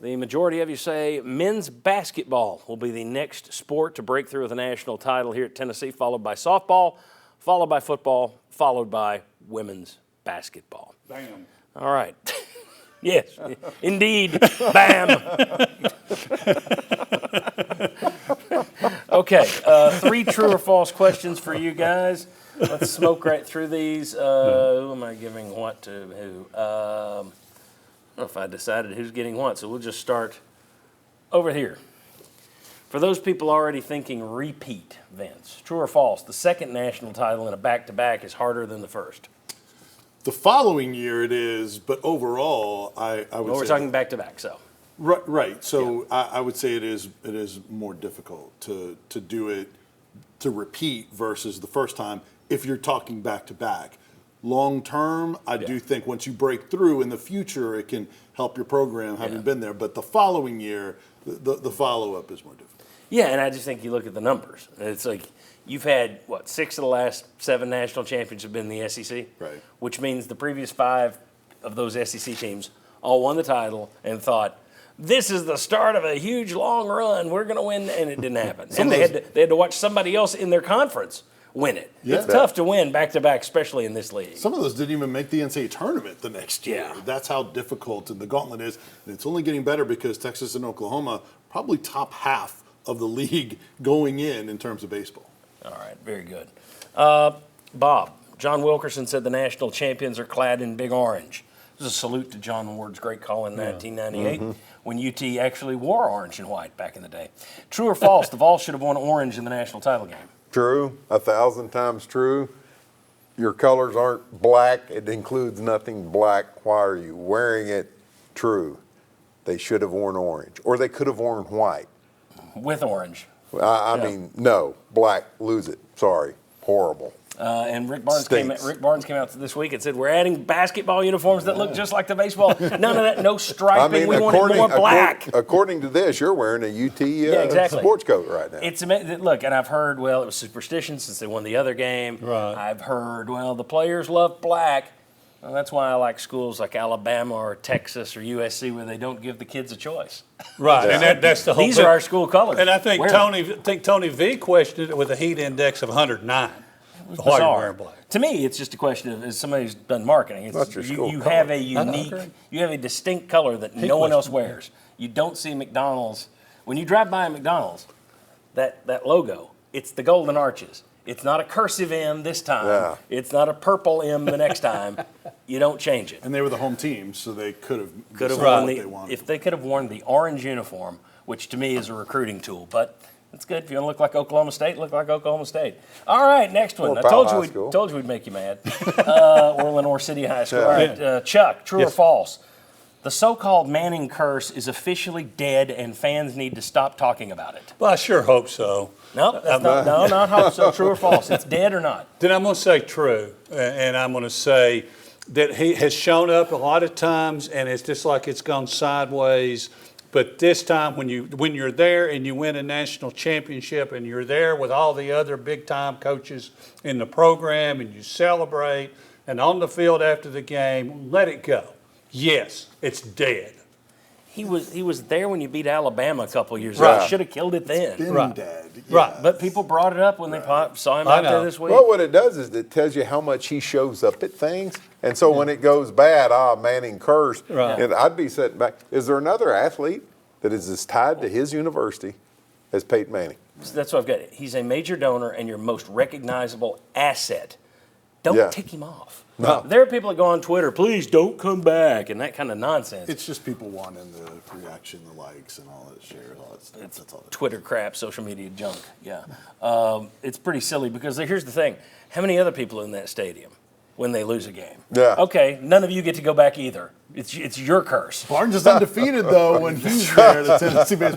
The majority of you say men's basketball will be the next sport to break through with a national title here at Tennessee, followed by softball, followed by football, followed by women's basketball. Bam. All right. Yes, indeed. Bam. Okay, 3 true or false questions for you guys. Let's smoke right through these. Who am I giving what to who? I don't know if I decided who's getting what, so we'll just start over here. For those people already thinking repeat, Vince, true or false, the second national title in a back-to-back is harder than the first? The following year it is, but overall, I would Well, say. we're talking back-to-back, so. Right. So yeah. I would say it is more difficult to do it, to repeat versus the first time if you're talking back-to-back. Long term, I do think once you break through in the future, it can help your program having been there. But the following year, the follow-up is more difficult. Yeah, and I just think you look at the numbers. It's like you've had, 6 of the last 7 national champions have been in the SEC? Right. Which means the previous 5 of those SEC teams all won the title and thought, this is the start of a huge, long run. We're going to win, and it didn't happen. And they had to watch somebody else in their conference win it. Yeah. It's tough to win back-to-back, especially in this league. Some of those didn't even make the NCAA tournament the next year. Yeah. That's how difficult the gauntlet is. And it's only getting better because Texas and Oklahoma probably top half of the league going in terms of baseball. All right, very good. Bob, John Wilkerson said the national champions are clad in big orange. This is a salute to John Ward's great call in 1998 when UT actually wore orange and white back in the day. True or false, the Vols should have won orange in the national title game? True, 1,000 times true. Your colors aren't black. It includes nothing black. Why are you wearing it? True. They should have worn orange, or they could have worn white. With orange. I mean, no, black, lose it. Sorry, horrible. And Rick Barnes came out this week and said, we're adding basketball uniforms that look just like the baseball. None of that, no striping. We want it more black. According to this, you're wearing a UT sports coat right now. It's amazing. Look, and I've heard, it was superstition since they won the other game. Right. I've heard, the players love black. Well, that's why I like schools like Alabama or Texas or USC where they don't give the kids a choice. Right, and that's the whole These are our school colors. And I think Tony V questioned it with a heat index of 109. Why are you wearing black? To me, it's just a question of, as somebody who's done marketing, you have a unique, you have a distinct color that no one else wears. You don't see McDonald's. When you drive by a McDonald's, that logo, it's the golden arches. It's not a cursive M this time. Yeah. It's not a purple M the next time. You don't change it. And they were the home team, so they could have worn if they could have worn the orange uniform, which to me is a recruiting tool. But it's good. If you want to look like Oklahoma State, look like Oklahoma State. All right, next one. I told you we'd make you mad. Or Lenore City High School. All right, Chuck, true or false? The so-called Manning curse is officially dead, and fans need to stop talking about it. Well, I sure hope so. No, not hope so. True or false? It's dead or not? Then I'm going to say true, and I'm going to say that he has shown up a lot of times, and it's just like it's gone sideways. But this time, when you're there and you win a national championship, and you're there with all the other big-time coaches in the program, and you celebrate, and on the field after the game, let it go. Yes, it's dead. He was there when you beat Alabama a couple of years ago. Should have killed it then. Dead. Yeah. Right, but people brought it up when they saw him out there this week. Well, what it does is it tells you how much he shows up at things. And so when it goes bad, Manning cursed. Right. And I'd be sitting back. Is there another athlete that is as tied to his university as Peyton Manning? So that's what I've got. He's a major donor and your most recognizable asset. Don't tick him off. No. There are people that go on Twitter, please don't come back, and that kind of nonsense. It's just people wanting the reaction, the likes, and all that shares, all that stuff. That's all. Twitter crap, social media junk. Yeah, it's pretty silly because here's the thing: how many other people in that stadium when they lose a game? Yeah. Okay, none of you get to go back either. It's your curse. Barnes is undefeated though when he's there. The Tennessee baseball.